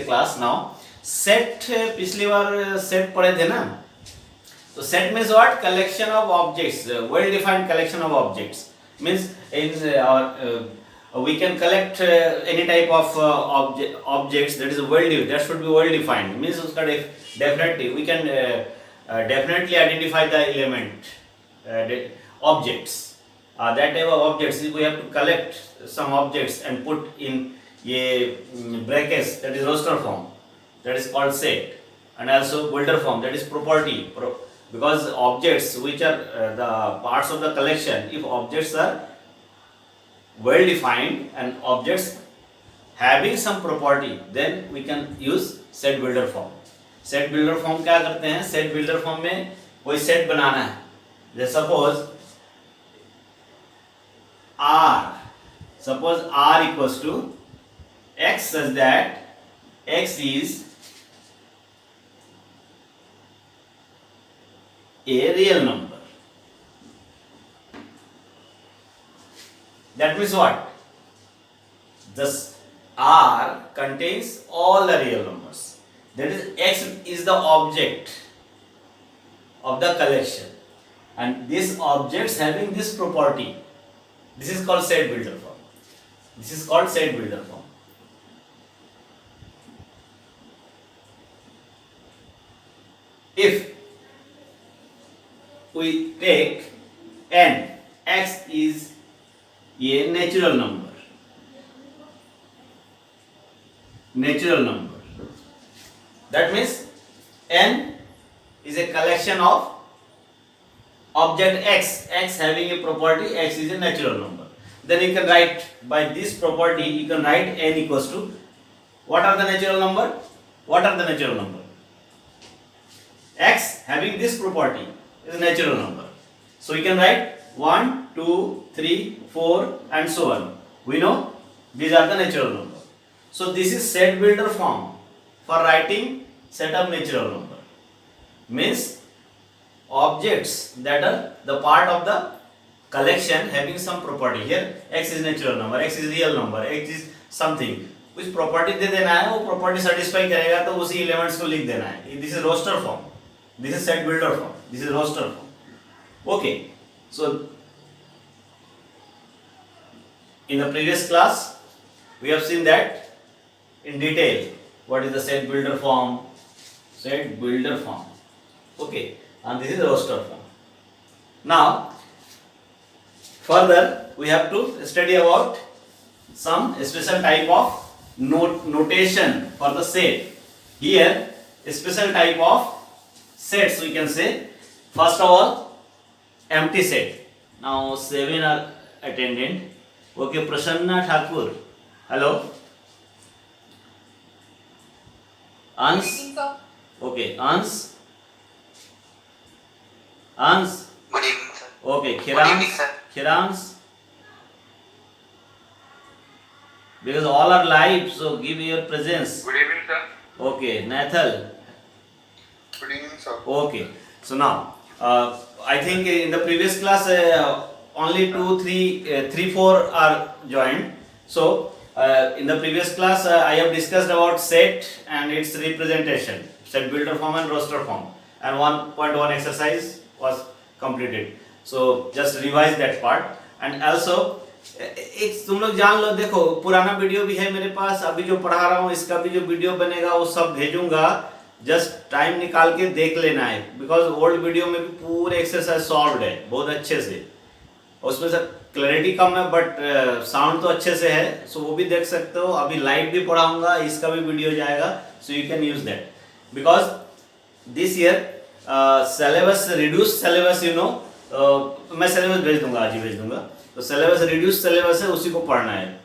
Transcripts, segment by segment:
class. Now set, पिछली बार set पढ़े थे ना, तो set means what? Collection of objects, well defined collection of objects. Means in we can collect any type of objects that is well defined, that should be well defined. Means उसका definitely we can definitely identify the element objects. That type of objects, we have to collect some objects and put in a brackets, that is roster form, that is called set, and also builder form, that is property. Because objects which are the parts of the collection, if objects are well defined and objects having some property, then we can use set builder form. Set builder form क्या करते हैं? Set builder form में कोई set बनाना है. जैसे suppose R equals to x such that x is a real number. That means what? This R contains all the real numbers. That is, x is the object of the collection, and these objects having this property. This is called set builder form. This is called set builder form. If we take n, x is a natural number. Natural number. That means n is a collection of object x, x having a property, x is a natural number. Then you can write by this property, you can write n equals to, what are the natural number? What are the natural number? X having this property is a natural number. So you can write 1, 2, 3, 4 and so on. We know these are the natural number. So this is set builder form for writing set of natural number. Means objects that are the part of the collection having some property. Here x is natural number, x is real number, x is something. कुछ property दे देना है, वो property satisfy करेगा तो उसी elements को लिख देना है. This is roster form. This is set builder form. This is roster form. Okay. So in the previous class we have seen that in detail. What is the set builder form? Set builder form. Okay. And this is roster form. Now further we have to study about some special type of notation for the set. Here a special type of sets we can say. First of all, empty set. Now 7 are attendant. Okay, Prasanna Thakur. Hello. Ans. Okay, Ans. Ans. Good evening, sir. Okay, Good evening, Khirans. sir. Khirans. Because all are live, so give your presence. Good evening, sir. Okay, Nathal. Good evening, sir. Okay, so now I think in the previous class only 2, 3, 4 are joined. So in the previous class I have discussed about set and its representation, set builder form and roster form, and 1.1 exercise was completed. So just revise that part. And also एक तुम लोग जान लो, देखो पुराना video भी है मेरे पास, अभी जो पढ़ा रहा हूँ इसका भी जो वीडियो बनेगा वो सब भेजूंगा. जस्ट टाइम निकाल के देख लेना है, बिकॉज ओल्ड वीडियो में भी पूरे एक्सरसाइज सॉल्व है बहुत अच्छे से. उसमें से क्लैरिटी कम है बट साउंड तो अच्छे से है, सो वो भी देख सकते हो. अभी लाइव भी पढ़ाऊंगा, इसका भी वीडियो जाएगा, so you can use that. Because this year syllabus reduce syllabus, you know, मैं सिलेबस भेज दूंगा, आज ही भेज दूंगा. तो सिलेबस रिड्यूस सिलेबस है, उसी को पढ़ना है.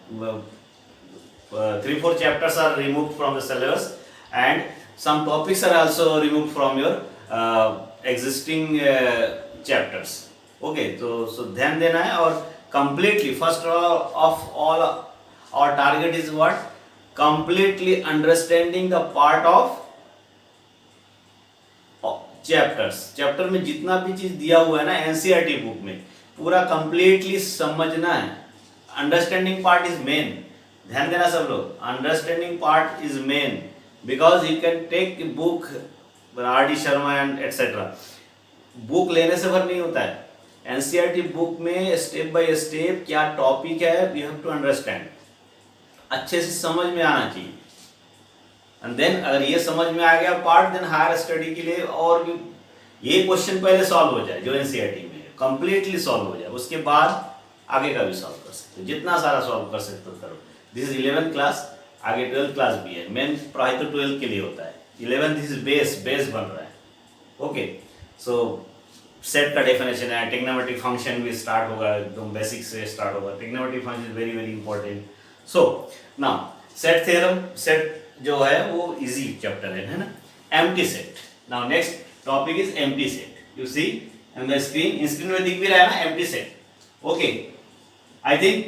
3-4 chapters are removed from the syllabus and some topics are also removed from your existing chapters. Okay, so ध्यान देना है. और completely first of all our target is what? Completely understanding the part of chapters. Chapter में जितना भी चीज दिया हुआ है ना एनसीईआरटी बुक में, पूरा कंप्लीटली समझना है. Understanding part is main. ध्यान देना सब लोग, understanding part is main. because you can take a book R.D. Sharma and etc. Book लेने से भर नहीं होता है. एनसीईआरटी बुक में स्टेप बाय स्टेप क्या टॉपिक है, यू हैव टू अंडरस्टैंड, अच्छे से समझ में आना चाहिए. एंड देन अगर ये समझ में आ गया पार्ट, देन हायर स्टडी के लिए और भी ये क्वेश्चन पहले सॉल्व हो जाए जो एनसीईआरटी में कंप्लीटली सॉल्व हो जाए, उसके बाद आगे का भी सॉल्व कर सकते हो, जितना सारा सॉल्व कर सकते हो करो. दिस इज 11th क्लास, आगे 12th क्लास भी है. मेन पढ़ाई तो 12th के लिए होता है. 11th दिस इज बेस बन रहा है. ओके, सो सेट का डेफिनेशन है, ट्रिग्नोमेट्रिक फंक्शन भी स्टार्ट होगा, एकदम बेसिक से स्टार्ट होगा. Trigonometric function is very very important. So now set theorem, set जो है वो इजी चैप्टर है ना. Empty set. Now next topic is empty set. You see on the screen, screen में दिख भी रहा है ना empty set. Okay, I think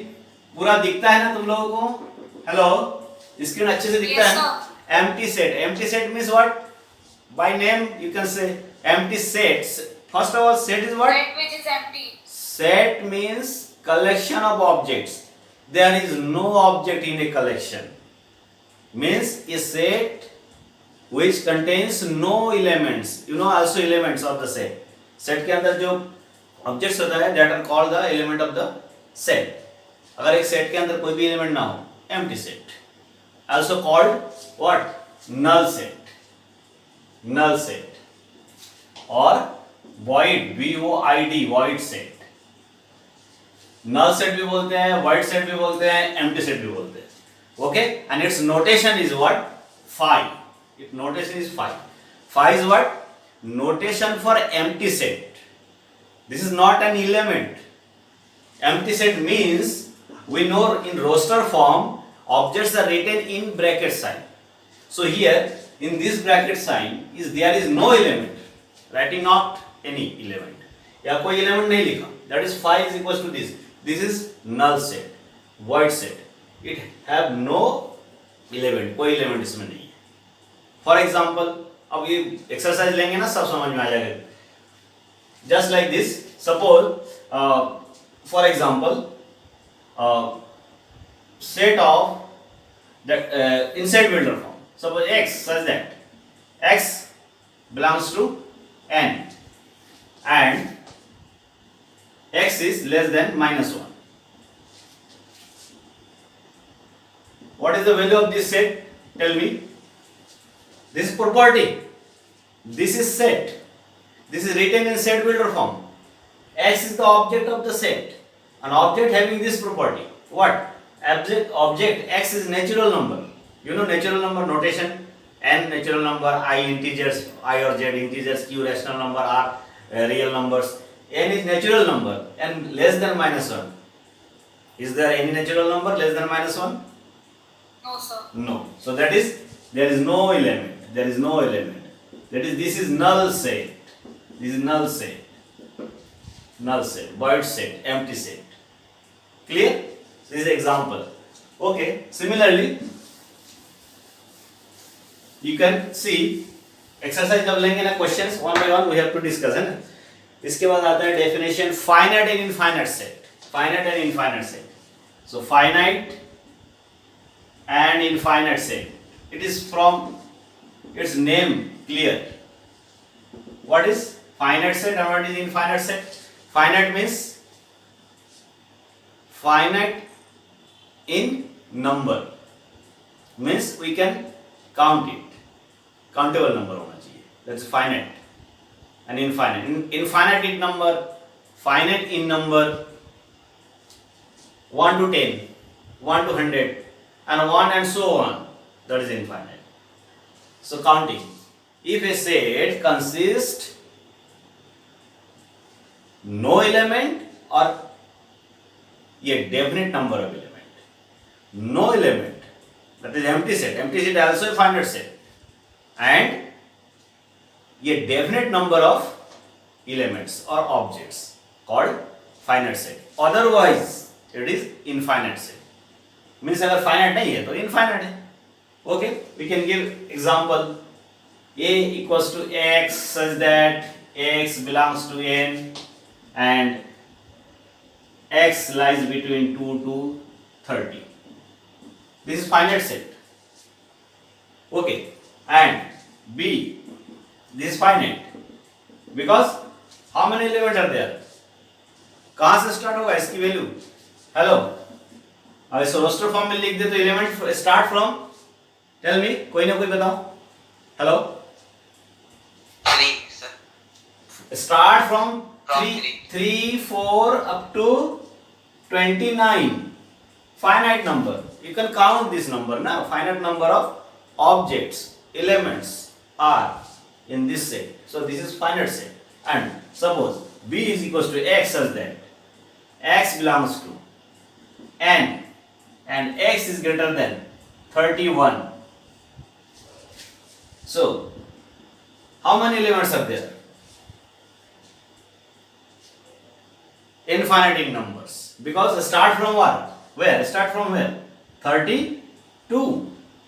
पूरा दिखता है ना तुम लोगों को. हेलो, स्क्रीन अच्छे से दिखता है ना. Empty set, empty set means what? By name you can say empty sets. First of all, set is what? Set which is empty. Set means collection of objects. There is no object in a collection. Means a set which contains no elements. You know also elements of the set. Set के अंदर जो objects होता है that are called the element of the set. अगर एक set के अंदर कोई भी element ना हो, empty set. Also called what? Null set. Null set or void, VOID, void set. null set भी बोलते हैं, void set भी बोलते हैं, empty set भी बोलते हैं. Okay, and its notation is what? Phi. Its notation is phi. Phi is what? Notation for empty set. This is not an element. Empty set means we know in roster form objects are written in bracket sign. So here in this bracket sign is there is no element, writing not any element, या कोई element नहीं लिखा, that is phi is equals to this. This is null set, void set. It have no element, कोई element इसमें नहीं है. For example, अब ये exercise लेंगे ना सब समझ में आ जाएगा. Just like this, suppose for example set of that inside builder form. Suppose x such that x belongs to n and x is less than -1. What is the value of this set? Tell me. This is property. This is set. This is written in set builder form. X is the object of the set. An object having this property. What? Object x is natural number. You know natural number notation. N natural number, I integers, I or Z integers, Q rational number, R real numbers. N is natural number and less than -1. Is there any natural number less than -1? No, sir. No. So that is there is no element. There is no element. That is this is null set. This is null set. Null set, void set, empty set. Clear? This is example. Okay. Similarly, you can see exercise जब लेंगे ना questions one by one we have to discuss है ना. इसके बाद आता है definition finite and infinite set. Finite and infinite set. So finite and infinite set. It is from its name clear. What is finite set and what is infinite set? Finite means finite in number. Means we can count it. Countable number होना चाहिए. That's finite. And infinite. Infinite in number, finite in number 1 to 10, 1 to 100, and 1 and so on. That is infinite. So counting. If a set consists no element or a definite number of element, no element, that is empty set. Empty set also a finite set. And a definite number of elements or objects called finite set. Otherwise, it is infinite set. Means अगर finite नहीं है तो infinite है. Okay, we can give example. A equals to x such that x belongs to n and x lies between 2 to 30. This is finite set. Okay. and B, this is finite because how many elements are there? कहाँ से start होगा इसकी value? Hello, अब इस roster form में लिख दे तो element start from, tell me, कोई ना कोई बताओ. Hello, 3 sir. start from From 3 4 up to 29. Finite number, you can count this number now. Finite number of objects, elements are in this set, so this is finite set. And suppose B is equals to X such that X belongs to N and X is greater than 31. So how many elements are there? Infinite in numbers, because start from what? Where? Start from where? 32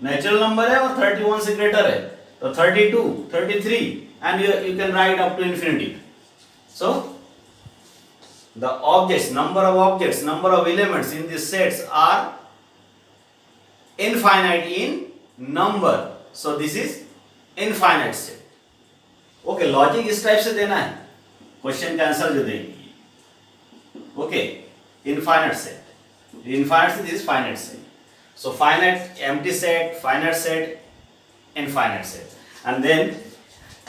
natural number है और 31 से greater है, तो 32, 33 and you can write up to infinity. So the objects, number of objects, number of elements in these sets are infinite in number, so this is infinite set. Okay, logic इस type से देना है, question का answer जो देंगे. Okay, infinite set. Infinite set is finite set. So finite empty set, finite set, infinite set. And then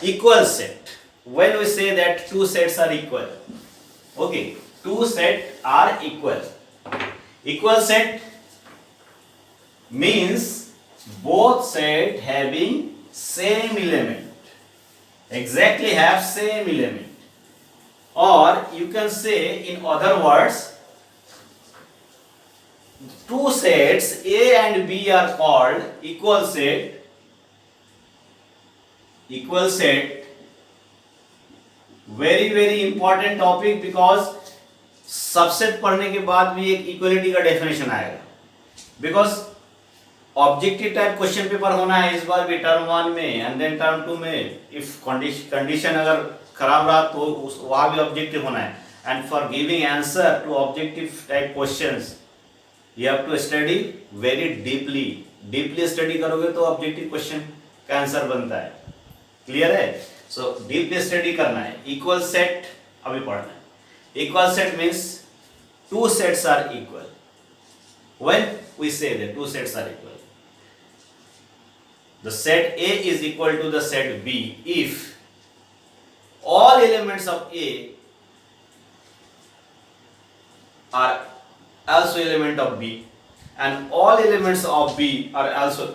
equal set. When we say that two sets are equal. Okay, two sets are equal. Equal set means both set having same element. Exactly have same element. Or you can say in other words, two sets A and B are called equal set. Equal set, very important topic, because subset पढ़ने के बाद भी एक equality का definition आएगा. Because objective type question paper होना है इस बार भी टर्म 1 में एंड देन टर्म 2 में. इफ कंडीशन अगर खराब रहा तो वहाँ भी ऑब्जेक्टिव होना है. And for giving answer to objective type questions you have to study very deeply study करोगे तो ऑब्जेक्टिव क्वेश्चन का आंसर बनता है. क्लियर है? सो डीपली स्टडी करना है. इक्वल सेट अभी पढ़ना है. Equal set means two sets are equal. When we say that two sets are equal, the set A is equal to the set B if all elements of A are also element of B and all elements of B are also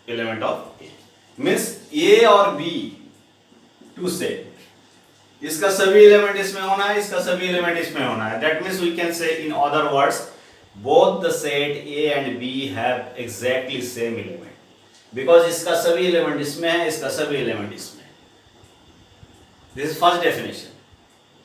element of A. Means A और B two set, इसका सभी element इसमें होना है, इसका सभी element इसमें होना है. That means we can say in other words both the set A and B have exactly same element. Because इसका सभी एलिमेंट इसमें है, इसका सभी एलिमेंट इसमें है. This is first definition.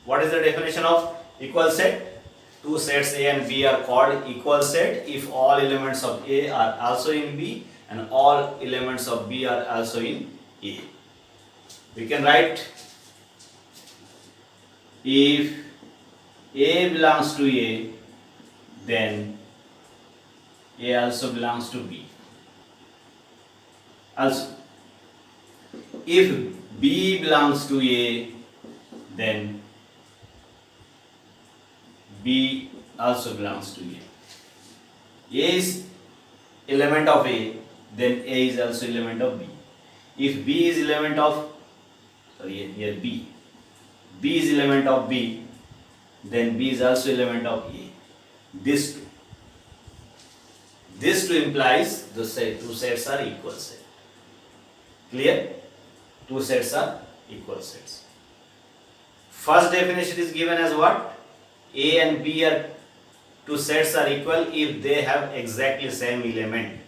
What is the definition of equal set? Two sets A and B are called equal set if all elements of A are also in B and all elements of B are also in A. We can write if A belongs to A, then A also belongs to B. Also, if B belongs to A, then B also belongs to A. A is element of A, then A is also element of B. If B is element of, here B is element of B, then B is also element of A. This two implies the two sets are equal set. Clear? Two sets are equal sets. First definition is given as what? A and B are two sets are equal if they have exactly same element.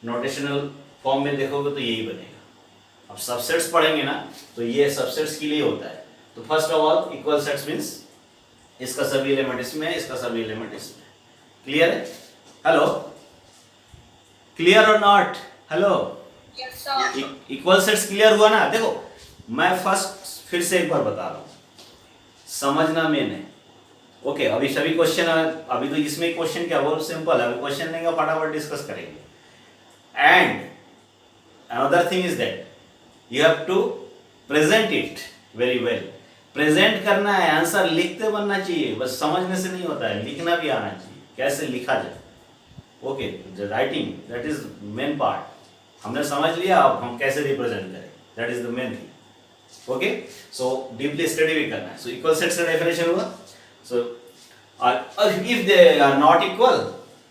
Notational form में देखोगे तो यही बनेगा. अब subsets पढ़ेंगे ना तो ये सबसेट्स के लिए होता है. तो first of all equal sets means इसका सभी एलिमेंट इसमें है, इसका सभी एलिमेंट इसमें. क्लियर है? हेलो, क्लियर और not? Hello, Yes, sir. Equal sets clear हुआ ना? देखो मैं फर्स्ट फिर से एक बार बता रहा हूँ, समझना मेन है. ओके, अभी सभी क्वेश्चन, अभी तो इसमें क्वेश्चन क्या बहुत सिंपल है, अभी क्वेश्चन लेंगे फटाफट डिस्कस करेंगे. And another thing is that you have to present it very well. Present करना है, आंसर लिखते बनना चाहिए, बस समझने से नहीं होता है, लिखना भी आना चाहिए, कैसे लिखा जाए. Okay, writing that is main part. हमने समझ लिया, अब हम कैसे रिप्रेजेंट करें, that is the main thing. Okay, so deeply study भी करना है. सो इक्वल सेट्स का डेफिनेशन हुआ. So if they are not equal,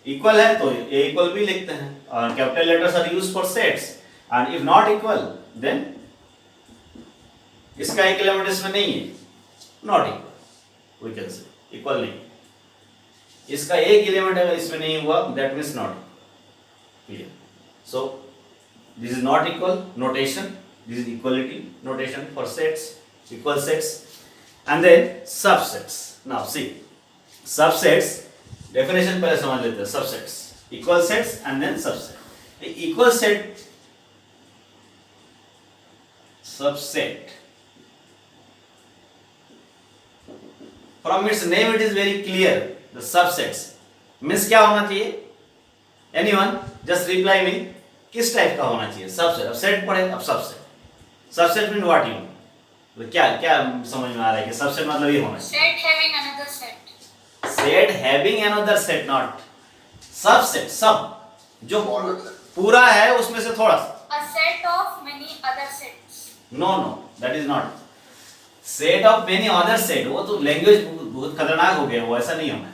equal है तो ए इक्वल भी लिखते हैं, और capital letters are used for sets. And if not equal then इसका एक एलिमेंट इसमें नहीं है, not equal, we can say equal नहीं. इसका एक एलिमेंट अगर इसमें नहीं हुआ, that means not clear. So this is not equal notation, this is equality notation for sets, equal sets. And then subsets. Now see subsets definition पहले समझ लेते हैं. Subsets, equal sets and then subset. Equal set, subset, from its name it is very clear, the subsets means क्या होना चाहिए. anyone just reply me, किस type का होना चाहिए सबसेट. अब सेट पढ़े, अब subset. Subset mean what you, तो क्या क्या समझ में आ रहा है कि सबसेट मतलब ये होना चाहिए. Set having another set. Set having another set, not subset. सब जो पूरा है उसमें से थोड़ा सा. A set of many other sets. No no, that is not set of many other set. वो तो लैंग्वेज बहुत खतरनाक हो गया, वो ऐसा नहीं होना है.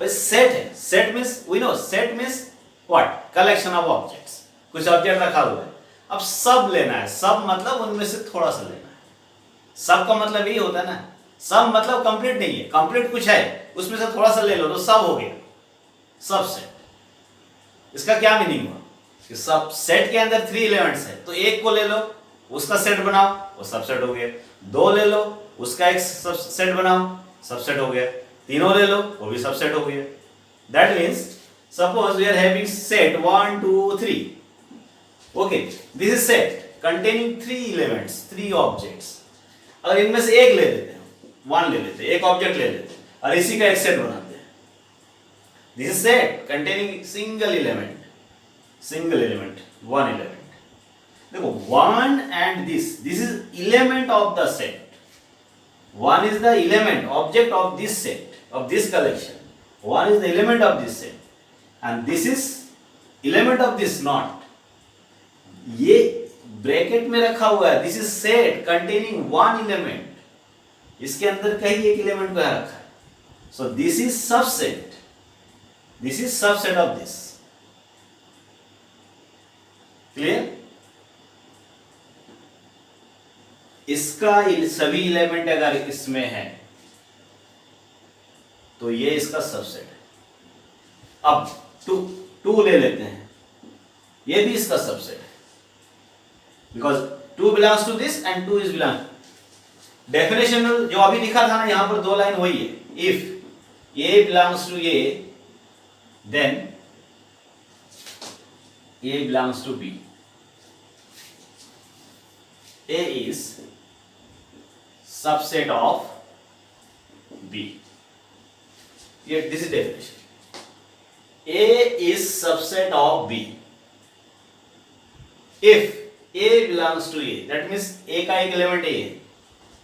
बस सेट है. Set means we know, set means what, collection of objects. कुछ ऑब्जेक्ट रखा हुआ है, अब सब लेना है. सब मतलब उनमें से थोड़ा सा लेना है. सब का मतलब यही होता है ना, सब मतलब कंप्लीट नहीं है. कंप्लीट कुछ है, उसमें से थोड़ा सा ले लो तो सब हो गया सब सेट. इसका क्या मीनिंग हुआ कि सब सेट के अंदर 3 एलिमेंट्स है, तो एक को ले लो, उसका सेट बनाओ, वो सबसेट हो गया. 2 ले लो, उसका एक सेट बनाओ, सबसेट हो गया. 3 ले लो, वो भी सबसेट हो गया. That means suppose we are having set 1 2 3. Okay, this is set containing 3 elements, 3 objects. अगर इनमें से एक ले लेते हैं, 1 ले लेते हैं, एक ऑब्जेक्ट ले लेते हैं और इसी का एक सेट बनाते हैं. This is set containing single element, single element, 1 element. देखो 1 and this is element of the set. 1 is the element, object of this set, of this collection. 1 is the element of this set, and this is element of this not. ये bracket में रखा हुआ है. This is set containing 1 element. इसके अंदर कहीं एक element को रखा है. सो this is subset, this is subset of this. Clear? इसका सभी एलिमेंट अगर इसमें है तो ये इसका सबसेट है. अब 2 ले लेते हैं, ये भी इसका सबसेट है, because 2 belongs to this and 2 is belong. Definition जो अभी लिखा था ना, यहां पर 2 लाइन वही है. If A belongs to A then A belongs to B. A is subset of B. Here this is definition. A is subset of B. If A belongs to A, that means A का एक element A है.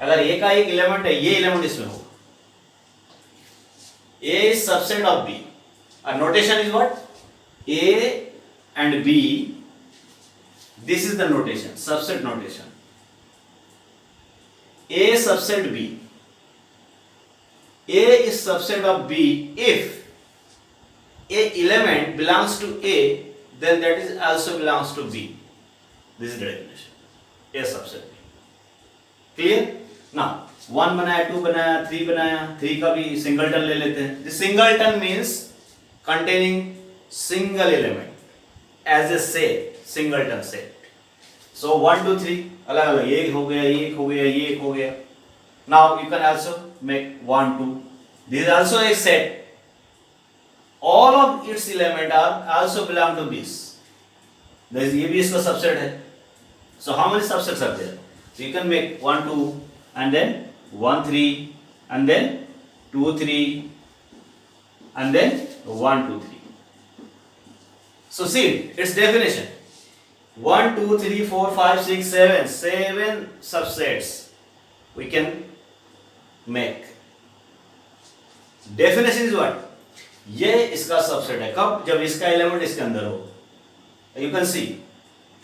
अगर A का एक element है, ये element इसमें होगा. A is subset of B. Our notation is what? A and B. This is the notation, subset notation. A subset B. A is subset of B if a element belongs to A, then that is also belongs to B. This is the definition. A subset B. Clear? Now 1 बनाया, 2 बनाया, 3 बनाया. 3 का भी singleton ले लेते हैं. This singleton means containing single element as a set, singleton set. So 1 2 3 अलग अलग, एक हो गया, एक हो गया, ये एक हो गया. Now you can also make 1 2. This is also a set. All of its element are also belong to this. This ये भी इसका सबसेट है. So how many subsets are there? So you can make 1 2 and then 1 3 and then 2 3 and then 1 2 3. So see its definition. 1, 2, 3, 4, 5, 6, 7. 7 subsets we can make. Definition is what? ये इसका subset है. कब? जब इसका एलिमेंट इसके अंदर हो. You can see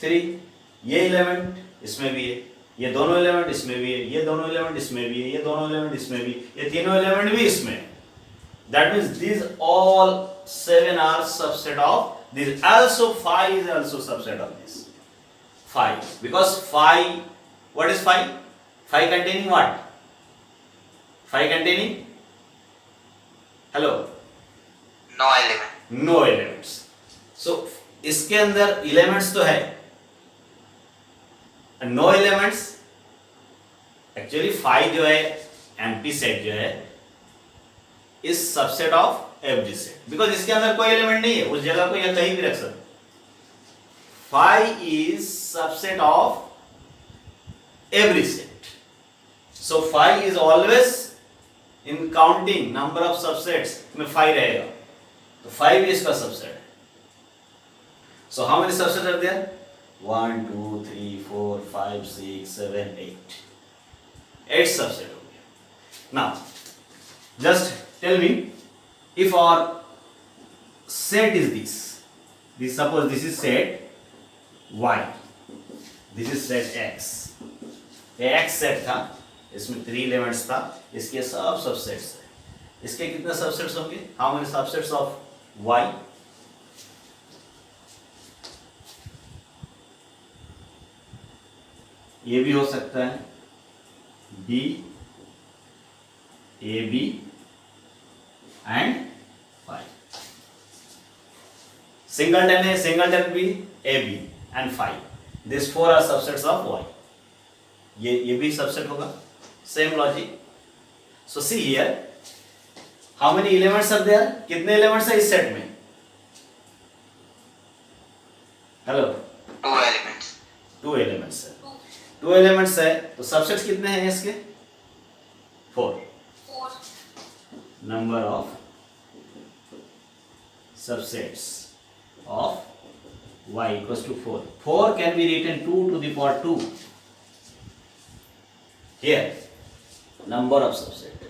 3. ये एलिमेंट इसमें भी है, ये दोनों एलिमेंट इसमें भी है, ये दोनों एलिमेंट इसमें भी है, ये दोनों एलिमेंट इसमें भी, ये तीनों एलिमेंट भी इसमें है. That means these all 7 are subset of this. Also 5 is also subset of this. 5, because 5, what is 5? 5 containing what? 5 containing, hello, No element. no elements. So इसके अंदर elements तो है, no elements. Actually 5 जो है empty set जो है इस subset of every set, because इसके अंदर कोई एलिमेंट नहीं है, उस जगह को यह कहीं भी रख सकते. 5 is subset of every set. So 5 is always in counting number of subsets में 5 रहेगा, तो 5 इसका सबसेट है. So how many subsets are there? 1, 2, 3, 4, 5, 6, 7, 8. 8 subset हो गया. Now just tell me, if our set is this, suppose this is set y, this is set x. ये x set था, इसमें 3 एलिमेंट्स था, इसके सब सबसेट्स है. इसके कितने सबसेट्स होंगे? How many subsets of y? ये भी हो सकता है b, a b and 5. Singleton है, singleton b, a b and 5. These 4 are subsets of y. ये भी सबसेट होगा. Same logic. So see here, how many elements are there? कितने elements है इस सेट में? Hello. 2 elements. 2 elements है. 2 elements है, तो सबसेट्स कितने हैं इसके? 4. 4. Number of subsets of y equals to 4. 4 can be written 2 to the power 2. Here, number of subset.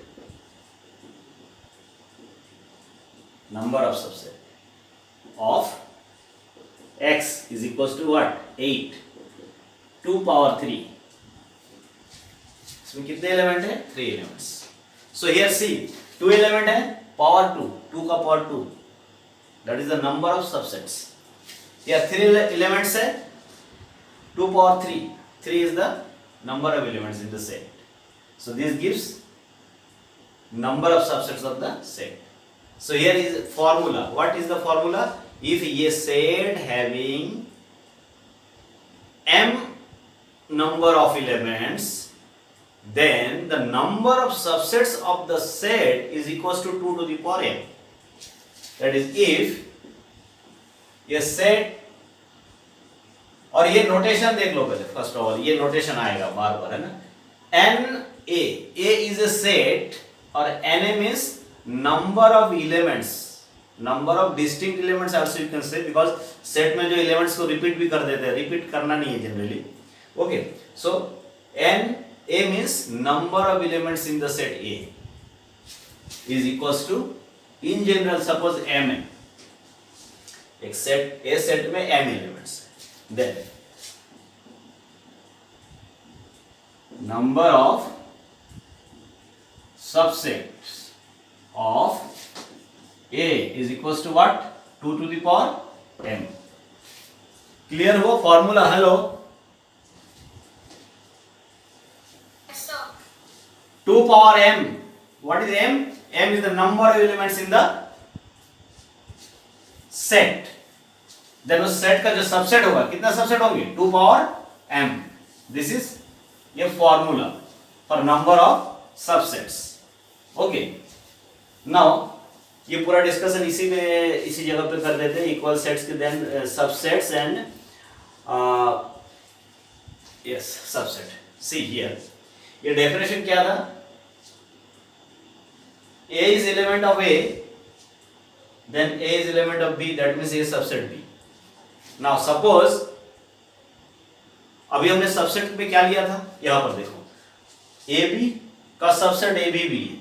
Number of subset of x is equals to what? 8. 2 power 3. इसमें कितने element है? 3 elements. So here see, 2 element है, power 2, 2 का power 2. That is the number of subsets. Here 3 elements है, 2 power 3. 3 is the number of elements in the set. So this gives number of subsets of the set. So here is formula. What is the formula? If a set having m number of elements, then the number of subsets of the set is equals to 2 to the power m. That is, if a set, और ये notation देख लो पहले. First of all ये notation आएगा बार बार, है ना. An A is a set और nm is number of elements, number of distinct elements also you can say, because set में जो elements को repeat भी कर देते हैं, repeat करना नहीं है generally. Okay, so n a means number of elements in the set A is equals to, in general suppose m है, एक set A set में m elements है, then number of subsets of A is equals to what? 2 to the power m. Clear हो formula? Hello. Yes, sir. 2 power m. What is m? M is the number of elements in the set. Then उस set का जो subset होगा, कितना subset होंगे? 2 power m. This is ये formula for number of subsets. Okay. Now ये पूरा discussion इसी जगह पे कर देते हैं. इक्वल सेट्स के then subsets and yes subset. See here, ये डेफिनेशन क्या था? A is element of A, then A is element of B, that means A is subset B. Now suppose अभी हमने सबसेट में क्या लिया था, यहां पर देखो ए बी का सबसेट ए बी भी है।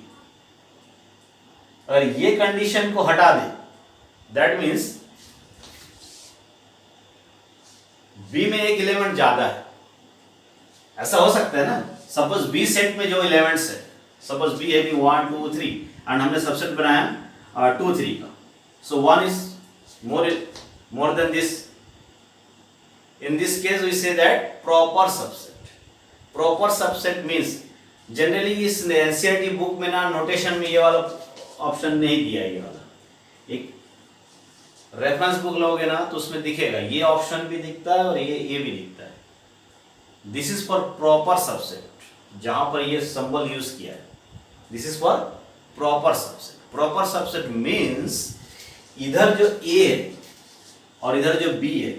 अगर ये कंडीशन को हटा दे दैट मीन्स बी में एक एलिमेंट ज्यादा है, ऐसा हो सकता है ना। सपोज बी सेट में जो एलिमेंट्स है, सपोज बी है 1 2 3 एंड हमने सबसेट बनाया 2 3 का, सो 1 is more than this. In this case we say that proper subset. Proper subset means generally इस NCERT बुक में ना नोटेशन में ये वाला ऑप्शन नहीं दिया है। ये वाला एक रेफरेंस बुक लोगे ना तो उसमें दिखेगा, ये ऑप्शन भी दिखता है और ये भी दिखता है। This is for proper subset, जहां पर ये सिंबल यूज किया है, this is for proper subset. Proper subset means इधर जो ए है और इधर जो बी है,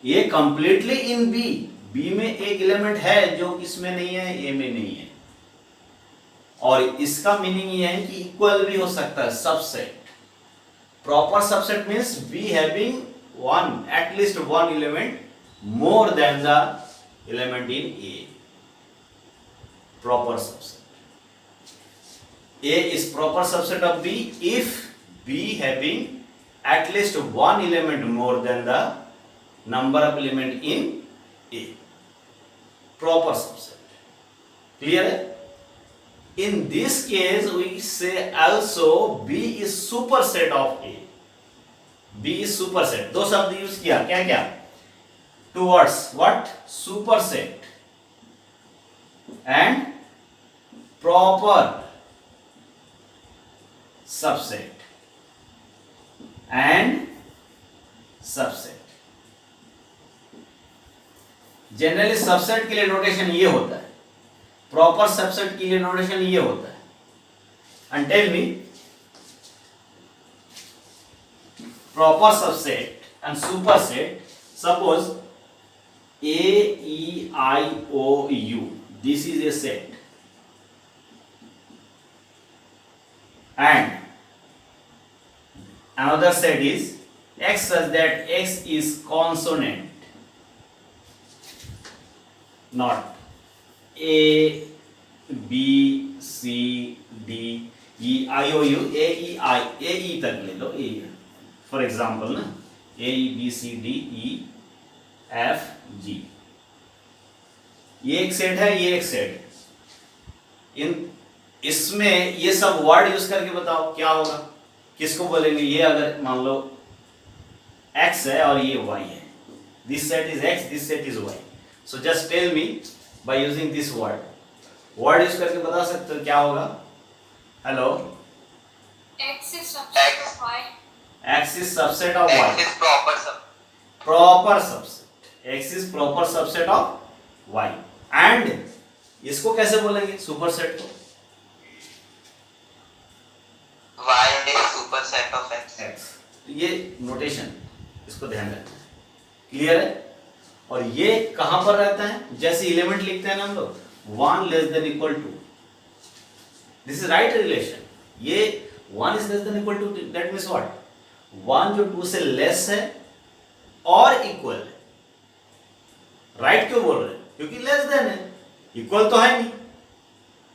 ये कंप्लीटली इन बी, बी में एक एलिमेंट है जो इसमें नहीं है, ए में नहीं है। और इसका मीनिंग ये है कि इक्वल भी हो सकता है subset. Proper subset means B having one at least one element more than the element in A. Proper subset A is proper subset of B if B having at least one element more than the number of element in A. Proper subset. Clear? In this case we say also B is superset of A. B is superset. दो शब्द use किया, क्या क्या? Two words. What? Superset and proper subset. And subset. Generally subset के लिए notation ये होता है, प्रॉपर सबसेट के लिए नोटेशन ये होता है। And tell me proper subset and superset, suppose A E I O U, this is a set and another set is x such that x is consonant, not a b c d e i o u, a e i, a e तक ले लो, a for example ना, a e b c d e f g, ये एक set है, ये एक set है। इसमें ये सब वर्ड यूज करके बताओ क्या होगा, किसको बोलेंगे। ये अगर मान लो x है और ये y है, this set is x, this set is y, so just tell me by using this word use करके बता सकते हो क्या होगा। Hello, X is subset of Y. x is subset of y, X is proper sub. Proper subset, x is proper subset of y and इसको कैसे बोलेंगे superset को, Y is superset of X. x। तो ये notation, इसको ध्यान रखना है, क्लियर है। और ये कहां पर रहता है, जैसे एलिमेंट लिखते हैं ना हम लोग, 1 less than equal to, this is right relation. ये 1 is less than equal to, that means what, 1 जो 2 से लेस है और इक्वल है। राइट क्यों बोल रहे हैं, क्योंकि लेस देन है, इक्वल तो है नहीं।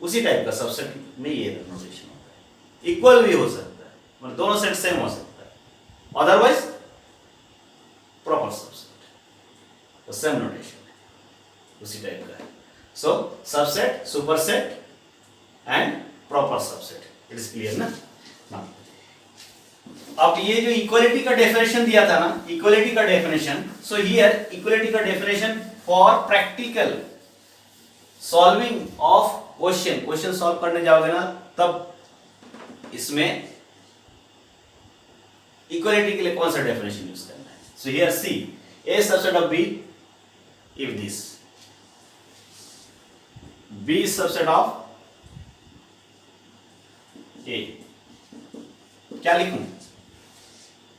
उसी टाइप का सबसेट में ये नोटेशन होता है, इक्वल भी हो सकता है, मतलब दोनों सेट सेम हो सकता है, अदरवाइज प्रॉपर सबसेट, तो सेम नोटेशन है, उसी टाइप का है। So subset, superset and proper subset, it is clear ना। अब ये जो इक्वालिटी का डेफिनेशन दिया था ना, इक्वालिटी का डेफिनेशन, सो हियर इक्वालिटी का definition for practical solving of question solve करने जाओगे ना, तब इसमें इक्वालिटी के लिए कौन सा डेफिनेशन यूज करना है। So here see, A subset of B if this, B subset of A, क्या लिखूं,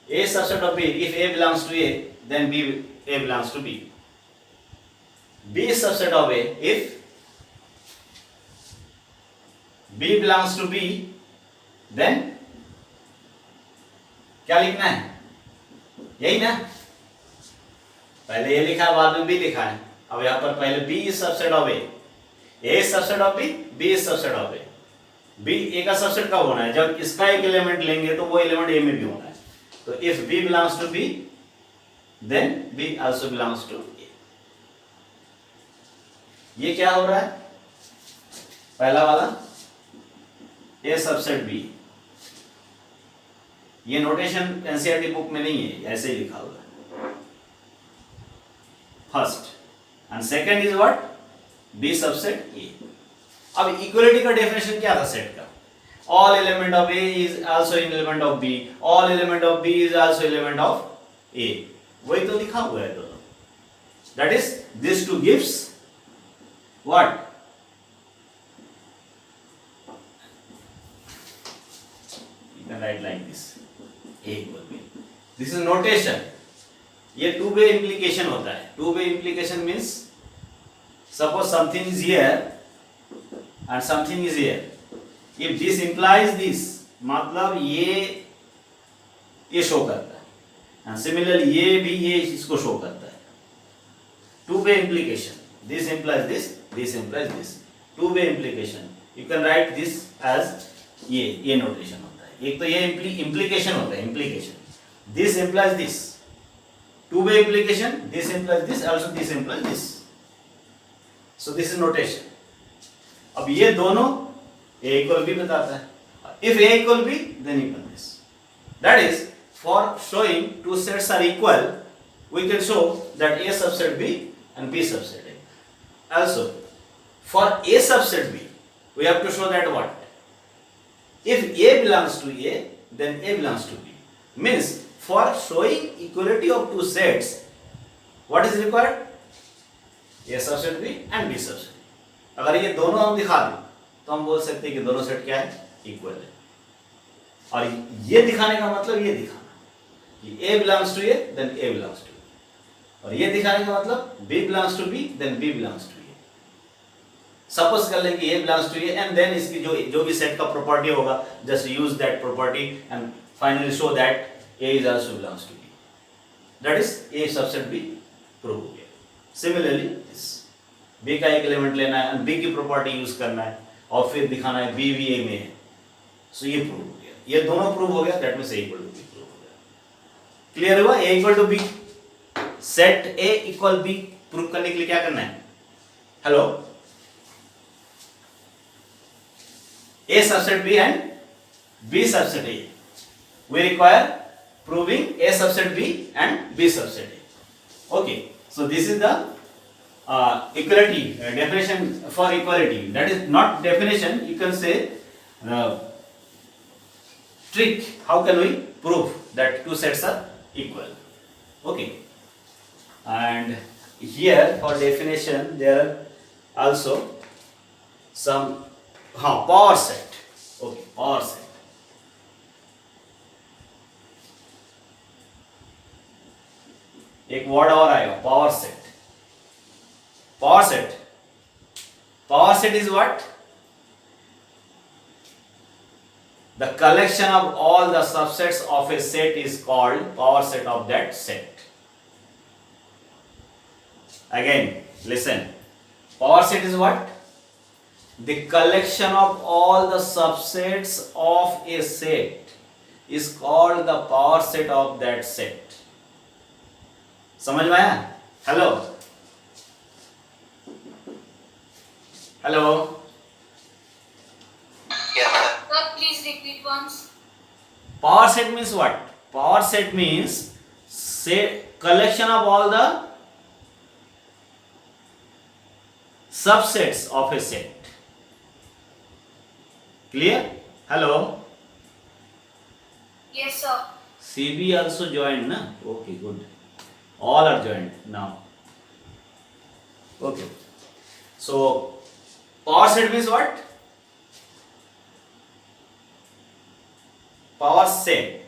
A subset of B, if A belongs to A, then A belongs to B. B is subset of A, if B belongs to B, then क्या लिखना है, यही ना, पहले A लिखा है बाद में B लिखा है, अब यहाँ पर पहले B is subset of A is subset of B is subset of A। B A का सबसेट कब होना है? जब इसका एक एलिमेंट लेंगे तो वो एलिमेंट A में भी होना है। तो if B belongs to B then B also belongs to A। ये क्या हो रहा है? पहला वाला A सबसेट B, ये नोटेशन एनसीईआरटी बुक में नहीं है, ऐसे ही लिखा हुआ है first, and second is what? B subset A। अब इक्वलिटी का डेफिनेशन क्या था सेट का? All element of A is also in element of B, all element of B is also element of A। वही तो लिखा हुआ है दोनों। That is this two gives what? You can write like this, A equal B। This is notation। ये two way implication होता है। Two way implication means suppose something is here and something is here, if this implies this, मतलब ये show करता है, and similarly ये भी ये इसको शो करता है। Two way implication, this implies this, this implies this, two way implication। You can write this as ये notation होता है। एक तो ये implication होता है, implication, this implies this, two way implication, this implies this, also this implies this, so this is notation। अब ये दोनों A equal B बताता है। if A equal B then equal this, that is for showing two sets are equal we can show that A subset B and B subset A। also for A subset B we have to show that what? if A belongs to A then A belongs to B, means for showing equality of two sets what is required? A subset B and B subset। अगर ये दोनों हम दिखा दें तो हम बोल सकते हैं कि दोनों सेट क्या है? इक्वल है। और ये दिखाने का मतलब ये दिखाना कि A belongs to A then A belongs to A, और ये दिखाने का मतलब B belongs to B then B belongs to A। Suppose कर लें कि A belongs to A and then इसकी जो भी सेट का प्रॉपर्टी होगा just use that property and finally show that A is also belongs to B, that is A subset B prove हो गया। Similarly this B का एक element लेना है and B की प्रॉपर्टी यूज करना है और फिर दिखाना है B भी A में है, सो ये प्रूव हो गया। ये दोनों प्रूव हो गया, that means A equal to B prove हो गया। क्लियर हुआ? A equal to B, set A equal B prove करने के लिए क्या करना है? Hello, A subset B and B subset A, we require proving A subset B and B subset A। okay, so this is the equality definition for equality, that is not definition, you can say trick, how can we prove that two sets are equal। okay, and here for definition there are also some power set। okay, power set, एक word और आएगा power set. Power set, power set is what? The collection of all the subsets of A set is called power set of that set. Again listen, power set is what? The collection of all the subsets of A set is called the power set of that set. समझ में आया? Hello hello, Yes, sir. Sir, please repeat once. power set means what? Power set means collection of all the subsets of a set। clear? hello, Yes, sir. CB also joined na? okay, good, all are joined now। okay, so power set means what? Power set,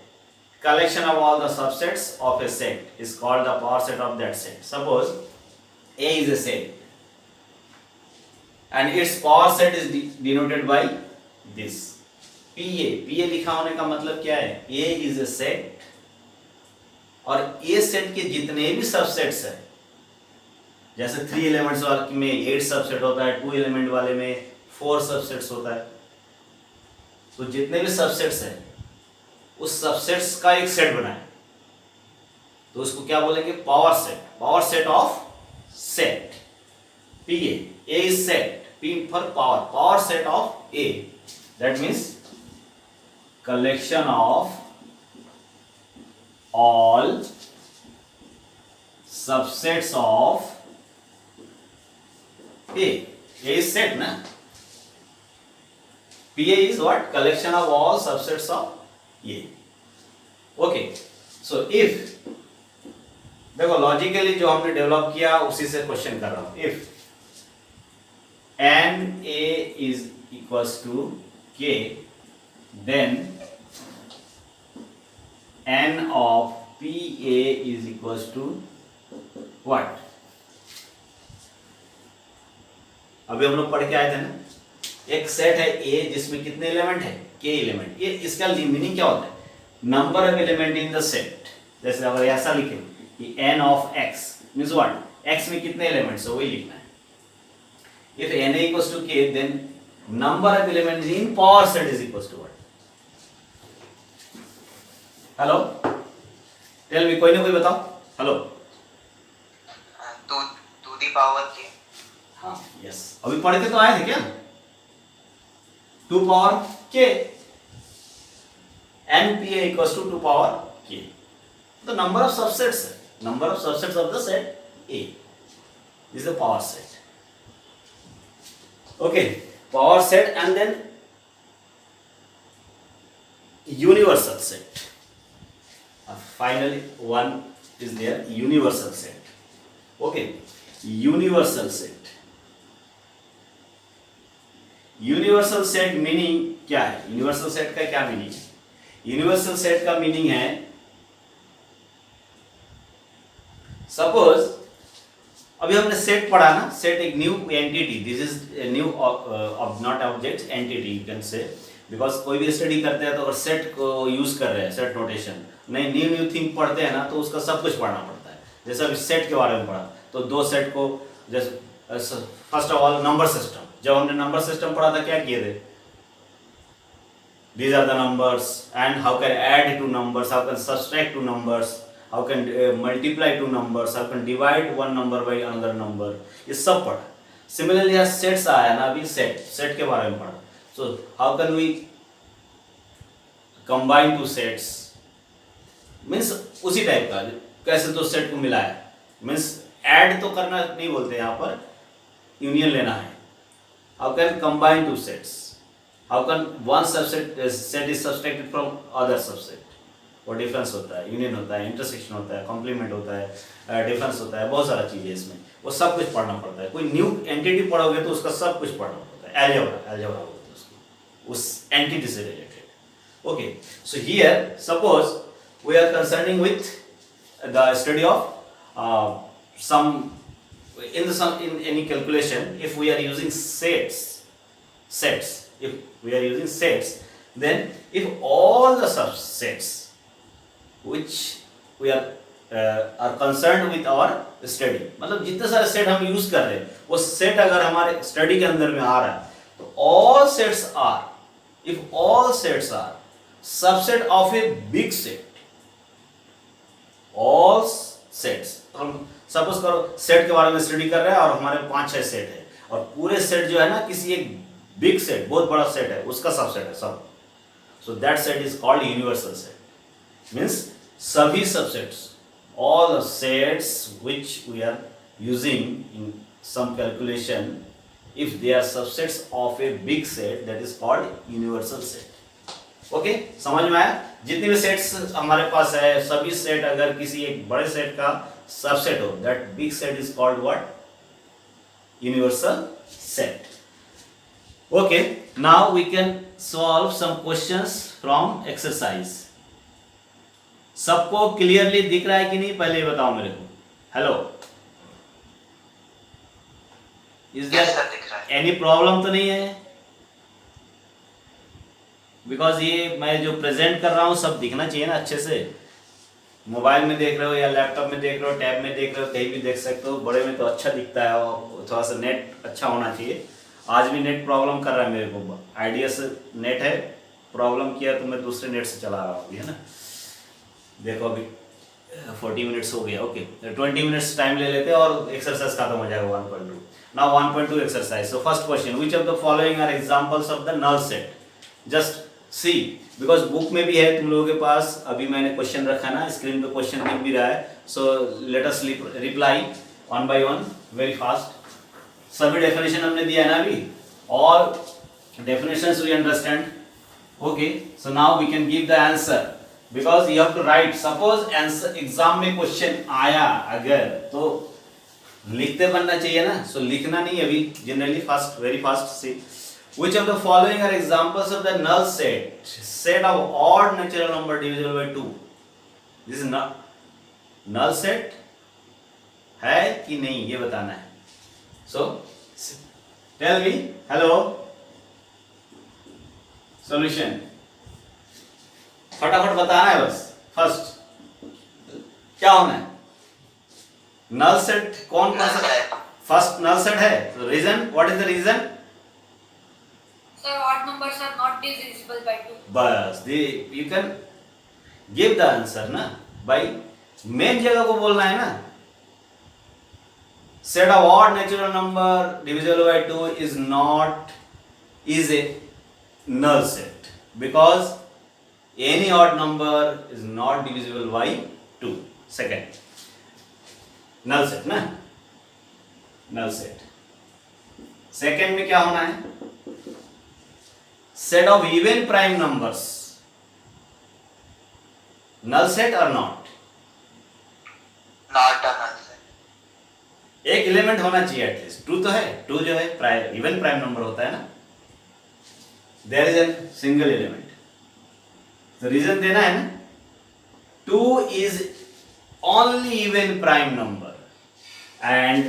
collection of all the subsets of a set is called the power set of that set। suppose A is a set and its power set is denoted by this PA। PA लिखा होने का मतलब क्या है? A is a set और A set के जितने भी सबसेट्स हैं जैसे 3 एलिमेंट्स वाले में 8 सबसेट होता है, 2 एलिमेंट वाले में 4 सबसेट्स होता है। तो जितने भी सबसेट्स हैं उस सबसेट्स का एक सेट बनाए, तो उसको क्या बोलेंगे? Power set. Power set of set P A is set, P for power, power set of A, that means collection of all subsets of A. A is set na, PA is what? Collection of all subsets of A. Okay, so if देखो logically जो हमने develop किया उसी से question कर रहा हूं। If N A is equals to K, then N of P A is equals to what? अभी हम लोग पढ़ के आए थे ना, एक सेट है ए जिसमें कितने एलिमेंट है? के एलिमेंट। ये इसका मीनिंग क्या होता है? Number of element in the set. जैसे अगर ऐसा लिखे कि n of x means what? x में कितने एलिमेंट्स है वही लिखना है। if n equals to k, then number of elements in power set is equals to what? Hello, tell me, कोई ना कोई बताओ। हेलो, टू दी पावर के। हाँ यस, अभी पढ़ के तो आए थे क्या? 2 power k, npa equals to 2 power k, the number of subsets है, number of subsets of the set A is the power set. Okay, power set and then universal set. Finally one is there, universal set. Okay, universal set. Universal set meaning क्या है? Universal set का क्या meaning है? Universal set का meaning है, suppose अभी हमने set पढ़ा ना, सेट एक new entity, this is new not object, entity you can say, because कोई भी स्टडी करते हैं तो अगर सेट को यूज कर रहे हैं, सेट नोटेशन, नई न्यू थिंग पढ़ते हैं ना, तो उसका सब कुछ पढ़ना पड़ता है। जैसे अभी सेट के बारे में पढ़ा तो 2 सेट को, जैसे first of all number system, जब हमने नंबर सिस्टम पढ़ा था क्या किए थे? These are the numbers and how can add to numbers, how can subtract to numbers, how can multiply to numbers, how can divide one number by another number, ये सब पढ़ा। Similarly यहाँ sets आया ना, अभी सेट के बारे में पढ़ा। So how can we combine two sets, means उसी टाइप का, कैसे दो सेट को मिलाया, means ऐड तो करना नहीं बोलते यहाँ पर, यूनियन लेना है। How can combine two sets? How can one subset set is subtracted from other subset? वो डिफरेंस होता है, यूनियन होता है, इंटरसेक्शन होता है, कॉम्प्लीमेंट होता है, डिफरेंस होता है, बहुत सारा चीज़ है इसमें, वो सब कुछ पढ़ना पड़ता है। कोई न्यू एंटिटी पढ़ोगे तो उसका सब कुछ पढ़ना पड़ता है। एलजेब्रा बोलते हैं उसको, उस एंटिटी से related. Okay, so here suppose we are concerning with the study of some in any calculation, if we are using sets, if we are using sets, then if all the subsets which we are concerned with our study, मतलब जितने सारे set हम use कर रहे हैं, वो set अगर हमारे स्टडी के अंदर में आ रहा है, तो all sets are, if all sets are subset of a big set, all sets, हम सपोज करो सेट के बारे में स्टडी कर रहे हैं और हमारे 5-6 सेट है, और पूरे सेट जो है ना किसी एक बिग सेट, बहुत बड़ा सेट है, उसका सबसेट है सब, so that set is called universal set. Means सभी subsets, all the sets which we are using in some calculation, if they are subsets of a big set, that is called universal set. Okay, समझ में आया? जितने भी sets हमारे पास है, सभी set अगर किसी एक बड़े सेट का सबसेट हो, that big set is called what? Universal set. Okay, now we can solve some questions from exercise. सबको क्लियरली दिख रहा है कि नहीं, पहले बताओ मेरे को। Hello, is there any problem तो नहीं है? बिकॉज ये मैं जो प्रेजेंट कर रहा हूं सब दिखना चाहिए ना अच्छे से। मोबाइल में देख रहे हो या लैपटॉप में देख रहे हो, टैब में देख रहे हो, कहीं भी देख सकते हो। बड़े में तो अच्छा दिखता है और थोड़ा सा नेट अच्छा होना चाहिए। आज भी नेट प्रॉब्लम कर रहा है मेरे को, आइडिया से नेट है, प्रॉब्लम किया तो मैं दूसरे नेट से चला रहा हूँ अभी, है ना। देखो अभी 40 मिनट्स हो गया। ओके, 20 मिनट्स टाइम ले लेते हैं और एक्सरसाइज खत्म हो जाएगा 1.2। Now 1.2 exercise. So first question, which of the following are examples of the null set? Just see, because book में भी है तुम लोगों के पास। अभी मैंने क्वेश्चन रखा ना, स्क्रीन पे क्वेश्चन दिख भी रहा है। So let us reply one by one very fast. सभी डेफिनेशन हमने दिया है ना अभी, और definitions we understand. Okay, so now we can give the answer, because you have to write. Suppose answer exam में क्वेश्चन आया अगर, तो लिखते बनना चाहिए ना। सो लिखना नहीं अभी, generally fast, very fast. See, which of the following are examples of the null set? Set of odd natural number divisible by 2. This is null set है कि नहीं, ये बताना है। So tell me, hello, solution फटाफट बताना है बस। फर्स्ट क्या होना है? नल सेट कौन सा? फर्स्ट नल सेट है। Reason, what is the reason? Sir, odd numbers are not divisible by 2. बस you can give the answer ना भाई, मेन जगह को बोलना है ना। set of odd natural number divisible by 2 is a null set, because any odd number is not divisible by 2. Second, null set ना, null set। Second में क्या होना है? set of even prime numbers, null set or not? Not a null set। एक element होना चाहिए at least. 2 तो है, 2 जो है प्राइम, इवन प्राइम नंबर होता है ना। There is a single element, तो रीजन देना है ना। 2 is only even prime number and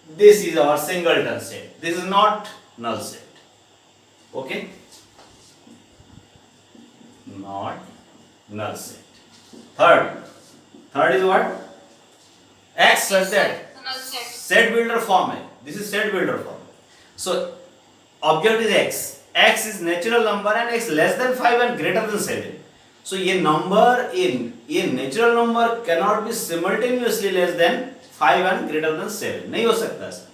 this is our singleton set, this is not null set. Okay, not null set. Third is what? X such that Null set. set builder form है। This is set builder form. So object is x. X is natural number and x less than 5 and greater than 7. So ये number ये natural number cannot be simultaneously less than 5 and greater than 7. नहीं हो सकता ऐसा।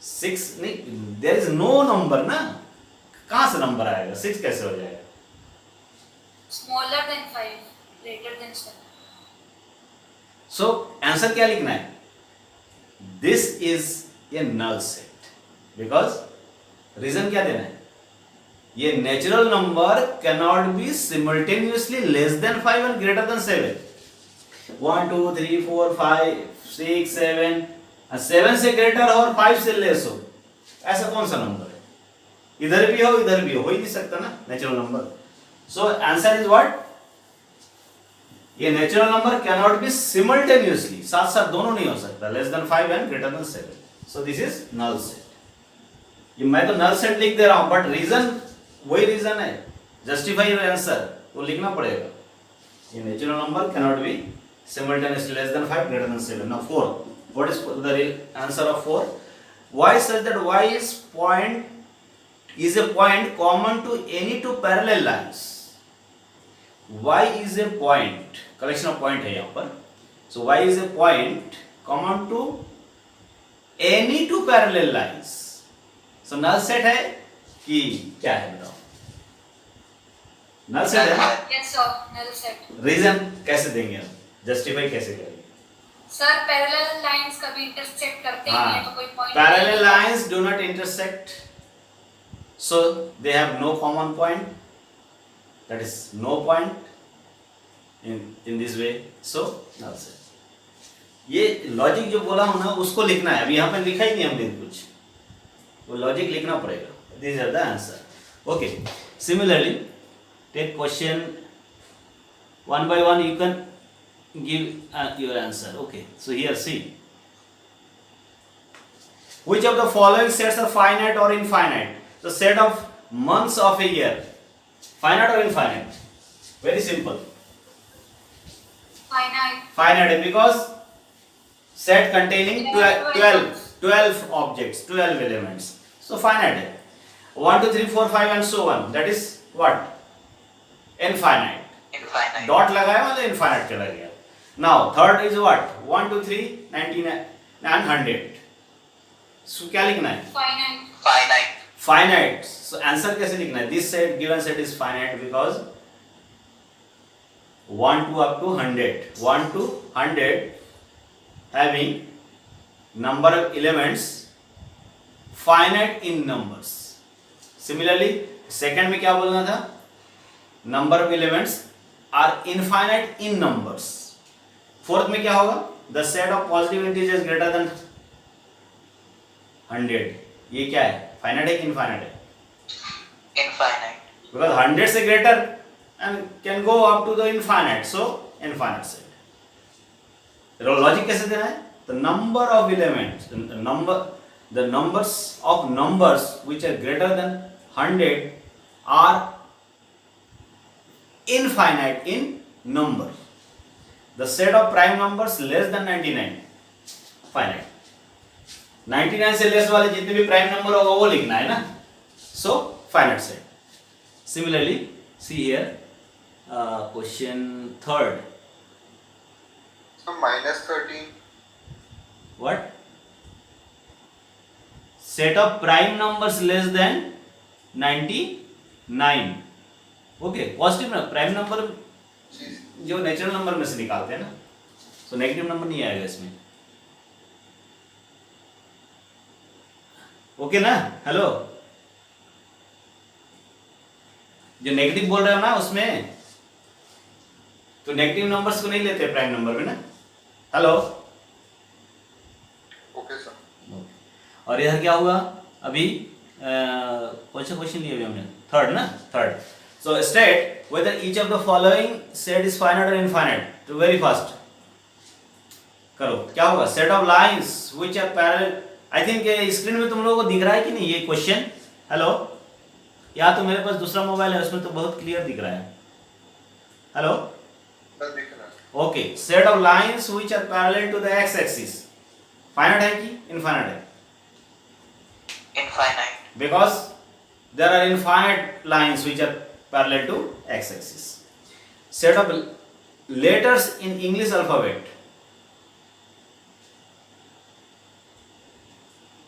6 नहीं, there is no number ना, कहां से नंबर आएगा? 6 कैसे हो जाएगा? Smaller than 5, greater than 7. So answer क्या लिखना है? This is a null set, because reason क्या देना है? ये natural number can not be simultaneously less than 5 and greater than 7। 1 2 3 4 5 6 7, 7 से ग्रेटर और 5 से लेस हो, ऐसा कौन सा नंबर है? इधर भी हो इधर भी हो ही नहीं सकता ना natural number. So answer is what? ये natural number can not be simultaneously, साथ साथ दोनों नहीं हो सकता, less than 5 and greater than 7। So this is null set. ये मैं तो नल सेट लिख दे रहा हूं, बट रीजन वही रीजन है, जस्टिफाई योर आंसर तो लिखना पड़ेगा। ये natural number can not be simultaneously less than 5 greater than 7. Now 4, what is the real answer of 4? Y such that y is a point common to any two parallel lines. Y is a point, collection of point है यहाँ पर। So y is a point common to any two parallel lines. So null set है कि क्या है बताओ? null set है। Yes sir, null set. Reason कैसे देंगे हम? जस्टिफाई कैसे करेंगे? सर पैरेलल लाइंस कभी इंटरसेक्ट करते ही नहीं, तो कोई point parallel lines do not intersect, so they have no common point, that is no point in this way. So null set. ये लॉजिक जो बोला हूं ना उसको लिखना है। अभी यहाँ पे लिखा ही नहीं हमने कुछ, वो लॉजिक लिखना पड़ेगा। This are the answer. Okay, similarly take question one by one, you can give your answer. Okay, so here see, which of the following sets are finite or infinite? The set of months of a year, Finite or infinite? Very simple. Finite. Finite because set containing 12 objects, 12 elements. So finite. 1, 2, 3, 4, 5 and so on. That is what? Infinite. Infinite. Dot लगाया मतलब infinite चला गया. Now third is what? 1, 2, 3, 99 and 100. So क्या लिखना है? Finite. Finite. Finite. So answer कैसे लिखना है? This set given set is finite because 1 to up to 100. 1 to 100 having number of elements finite in numbers. Similarly, second में क्या बोलना था? Number of elements are infinite in numbers. Fourth में क्या होगा? The set of positive integers greater than 100. ये क्या है? Finite है कि infinite है? Infinite. Because 100 से greater and can go up to the infinite. So infinite set. Logic कैसे देना है? The number of elements, the numbers of numbers which are greater than 100 are infinite in number. The set of prime numbers less than 99 finite. 99 से less वाले जितने भी prime number होगा वो लिखना है ना. So finite set. Similarly, see here question third. So minus 13. What? Set of prime numbers less than 99. Okay positive ना प्राइम नंबर जो नेचुरल नंबर में से निकालते हैं ना. सो नेगेटिव नंबर नहीं आएगा इसमें. ओके ना. हेलो जो नेगेटिव बोल रहे हो ना उसमें तो नेगेटिव नंबर्स को नहीं लेते प्राइम नंबर में ना. Hello Okay, sir. और इधर क्या हुआ अभी कौन सा क्वेश्चन लिया अभी हमने? थर्ड ना. Third. So state whether each of the following set is finite or infinite. तो very fast करो. क्या होगा? Set of lines which are parallel. I think screen में तुम लोगों को दिख रहा है कि नहीं ये क्वेश्चन? हेलो या तो मेरे पास दूसरा मोबाइल है उसमें तो बहुत क्लियर दिख रहा है. हेलो Sir, दिख रहा है. Okay. Set of lines which are parallel to the x axis. Finite है कि इनफाइनाइट है? Infinite. Because there are infinite lines which are parallel to x axis. Set of letters in English alphabet.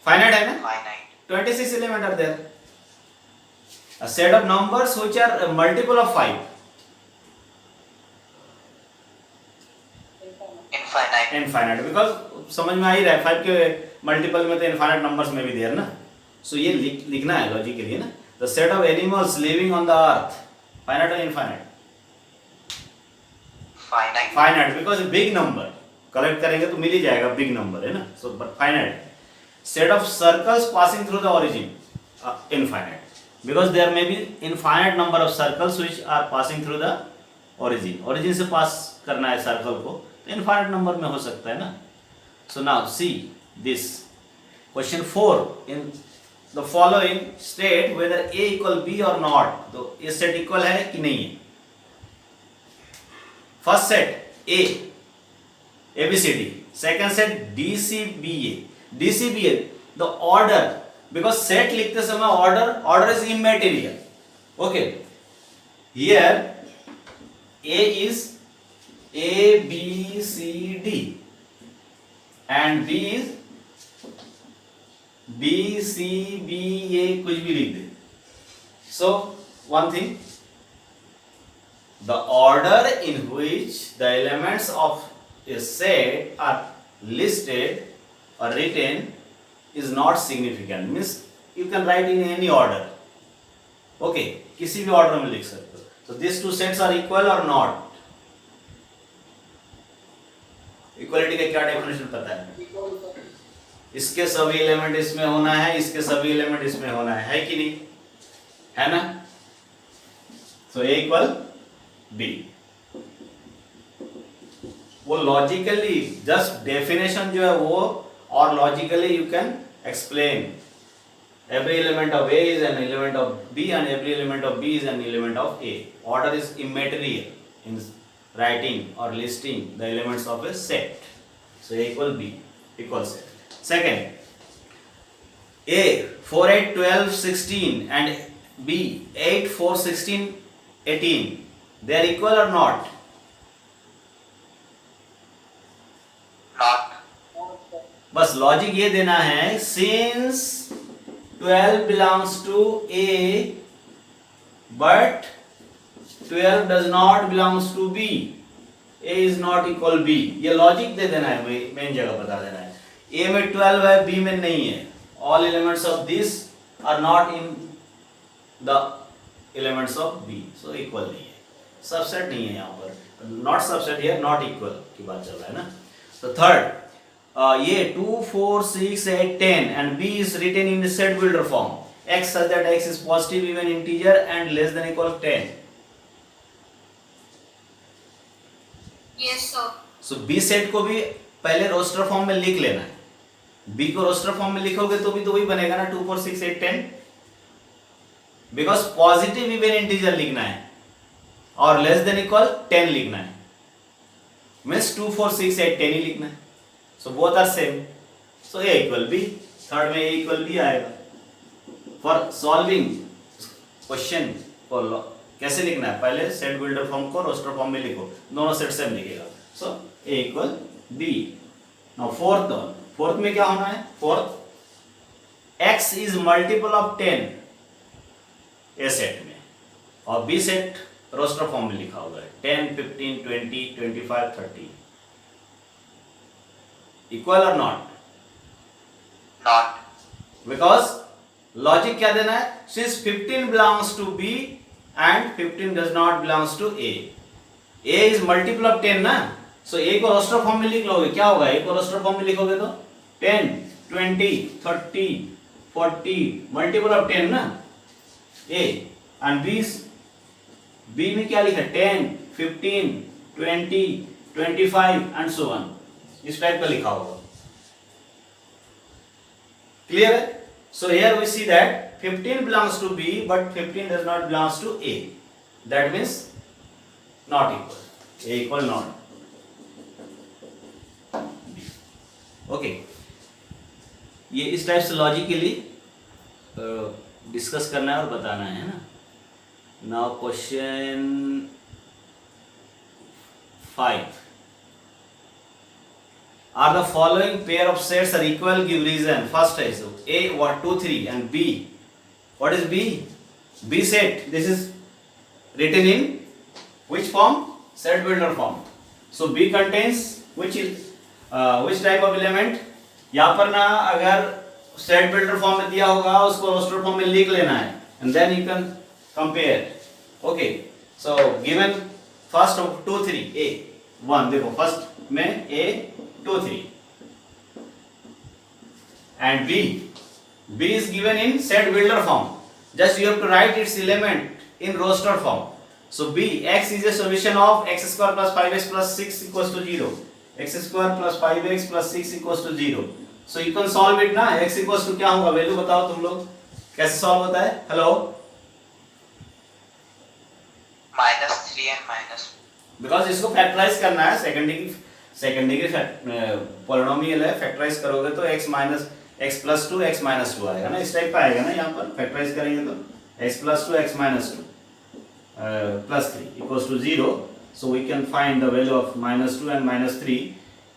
Finite है ना? Finite. 26 elements are there. A set of numbers which are a multiple of 5. Infinite. Infinite because समझ में आ ही रहा है 5 के multiple में तो infinite numbers में भी देर ना. सो ये लिखना है लॉजिक के लिए ना. The set of animals living on the earth finite और infinite? Finite. Finite because big number collect करेंगे तो मिल ही जाएगा बिग नंबर है ना. So but finite. Set of circles passing through the origin infinite because there may be infinite number of circles which are passing through the origin. Origin से pass करना है सर्कल को तो इनफाइनाइट नंबर में हो सकता है ना. So now see this question 4 in the following state whether a equal b और नॉट. तो ये सेट इक्वल है कि नहीं है? First set a abcd, second set dcba. dcba the order because set लिखते समय order is immaterial. okay here a is a b c d and b is b c b a कुछ भी लिख दे. so one thing, the order in which the elements of a set are listed or written is not significant. means you can write in any order. okay किसी भी order में लिख सकते हो. so these two sets are equal or not? Equality का क्या definition पता है? इसके सभी एलिमेंट इसमें होना है, इसके सभी एलिमेंट इसमें होना है कि नहीं? है ना. सो ए इक्वल बी. वो लॉजिकली जस्ट डेफिनेशन जो है वो और logically you can explain. Every element of A is an element of B, and every element of B is an element of A. Order is immaterial in writing or listing the elements of a set. So A equal B equal set. Second, A 4, 8, 12, 16 and B 8, 4, 16, 18. They are equal or not? Not. बस logic ये देना है, since 12 belongs to A but 12 does not belongs to B. A is not equal B. ये logic दे देना है, main जगह बता देना है. A में 12 है, B में नहीं है. All elements of this are not in the elements of B. So equal नहीं है. Subset नहीं है यहाँ पर. Not subset here, not equal की बात चल रहा है ना. So third, ये 2, 4, 6, 8, 10 and B is written in the set builder form. X such that X is positive even integer and less than equal 10. Yes, sir. So B set को भी पहले रोस्टर फॉर्म में लिख लेना है. B को roster form में लिखोगे तो भी तो वही बनेगा ना, 2, 4, 6, 8, 10. बिकॉज पॉजिटिव इवन इंटीजर लिखना है और लेस देन इक्वल 10 लिखना है. मीन्स 2, 4, 6, 8, 10 ही लिखना है. So both are same. So A equal B. Third में A इक्वल B आएगा. फॉर सॉल्विंग क्वेश्चन फॉर कैसे लिखना है, पहले सेट बिल्डर फॉर्म को रोस्टर फॉर्म में लिखो, दोनों सेट सेम लिखेगा. So A equal B. Now fourth में क्या होना है, fourth X is multiple of 10 A set में और B सेट रोस्टर फॉर्म में लिखा होगा 10, 15, 20, 25, 30. इक्वल और नॉट? Not. बिकॉज लॉजिक क्या देना है, since 15 belongs to B and 15 does not belongs to A. A is multiple of 10 ना, so A को रोस्टर फॉर्म में लिख लोगे, क्या होगा, A को रोस्टर फॉर्म में लिखोगे तो 10, 20, 30, 40 मल्टीपल ऑफ 10 ना A, and B में क्या लिखा, 10, 15, 20, 25 and so on. इस टाइप का लिखा होगा. क्लियर है? So here we see that 15 belongs to B but 15 does not belongs to A. That means not equal. A equal not B. Okay. ये इस टाइप से लॉजिकली डिस्कस करना है और बताना है ना. Now question 5. Are the following pair of sets are equal? Give reason. First is A 1, 2, 3 and B. What is B? B set. This is written in which form? Set builder form. So B contains which type of element? यहाँ पर ना अगर set builder form में दिया होगा उसको roster form में लिख लेना है and then you can compare. Okay. So given first of 2, 3 A 1 देखो first में A 2, 3 and B is given in set builder form. Just you have to write its element in roster form. So B, X is a solution of x square plus 5x plus 6 equals to 0. X square plus 5x plus 6 equals to 0. So you can solve it ना. X equals to क्या होगा, value बताओ तुम लोग, कैसे solve होता है? Hello, -3 and -2. Because इसको फैक्टराइज करना है. सेकेंड डिग्री पॉलिनोमियल है, फैक्टराइज करोगे तो x minus x plus 2 x minus 2 आएगा ना, इस टाइप का आएगा ना. यहाँ पर फैक्टराइज करेंगे तो x plus 2 x minus 2 plus 3 equals to 0. So we can find the value of -2 and -3.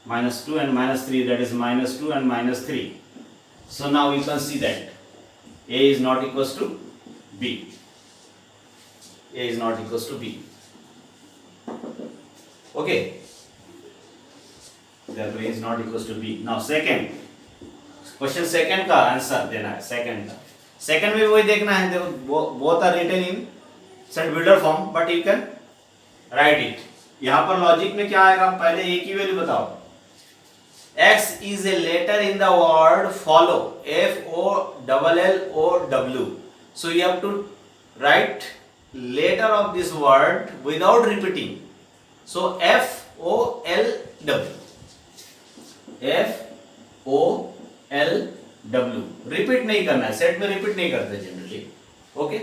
-2 and -3, that is -2 and -3. So now we can see that A is not equals to B. A is not equals to B. Okay. Therefore A is not equals to B. Now second question, second का answer देना है. Second में वही देखना है, both are written in set builder form but you can write it. यहाँ पर logic में क्या आएगा, पहले A की वैल्यू बताओ. X is a letter in the word follow. FOLLOW. So you have to write letter of this word without repeating. So FOLW. FOLW. W repeat नहीं करना है, सेट में रिपीट नहीं करते जनरली. ओके,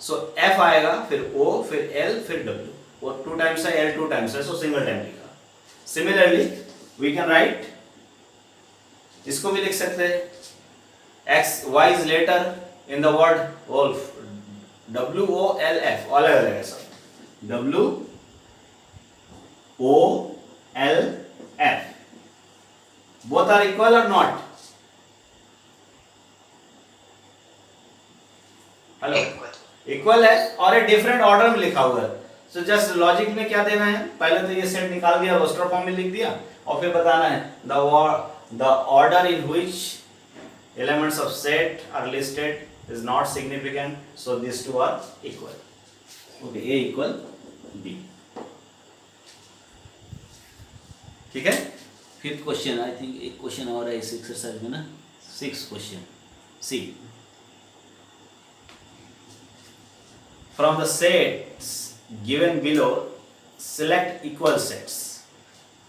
सो F आएगा, फिर O, फिर L, फिर W. और 2 टाइम्स है, L 2 टाइम्स है, सो सिंगल टाइम लिखा. सिमिलरली वी कैन राइट, इसको भी लिख सकते हैं, X Y is letter in the word wolf. W O L F अलग अलग है सब. W O L F both are equal or not? Hello, equal है और एक डिफरेंट ऑर्डर में लिखा हुआ है. सो जस्ट लॉजिक में क्या देना है, पहले तो ये सेट निकाल दिया, रोस्टर फॉर्म में लिख दिया, और फिर बताना है the order in which elements of set are listed is not significant, so these two are equal. Okay, A equal B. ठीक है. फिफ्थ क्वेश्चन, आई थिंक एक क्वेश्चन और है इस एक्सरसाइज में ना. 6th question, C. From the sets given below, select equal sets.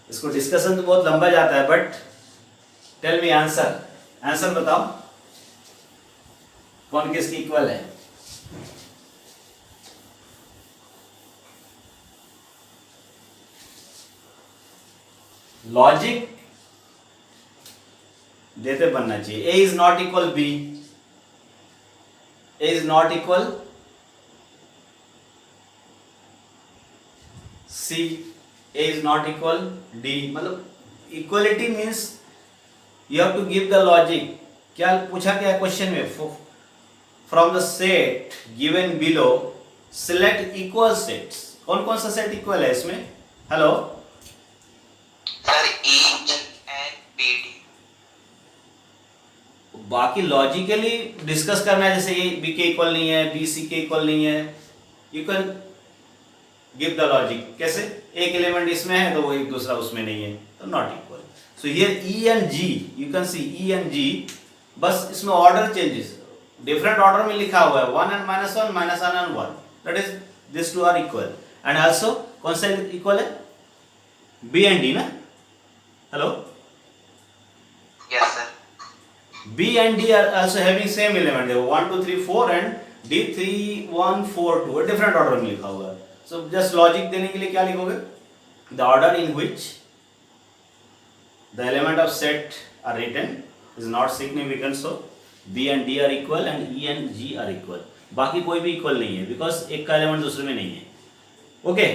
इसको discussion तो बहुत लंबा जाता है, but tell me answer. Answer बताओ, कौन किसकी इक्वल है? लॉजिक देते बनना चाहिए. A is not equal B, A is not equal C, A is not equal D. मतलब equality means you have to give the logic. क्या पूछा क्या क्वेश्चन में? From the set given below select equal sets. कौन कौन सा set equal है इसमें? Hello sir, E and BD. बाकी लॉजिकली डिस्कस करना है, जैसे ये बी के इक्वल नहीं है, बी सी के इक्वल नहीं है, you can give the logic. कैसे? एक एलिमेंट इसमें है तो वो एक दूसरा उसमें नहीं है, तो not equal. So here E and G, you can see E and G, बस इसमें ऑर्डर चेंजेस, डिफरेंट ऑर्डर में लिखा हुआ है. 1 and -1, -1 and 1, that is this two are equal. And also कौन सा इक्वल है? B एंड D ना. Hello, Yes, sir. B and D are also having same element. They 1 2 3 4 and D 3 1 4 2, different order में लिखा हुआ है. सो जस्ट लॉजिक देने के लिए क्या लिखोगे? The order in which the element of set are written is not significant, so B and D are equal and E and G are equal. बाकी कोई भी इक्वल नहीं है, बिकॉज एक का एलिमेंट दूसरे में नहीं है. ओके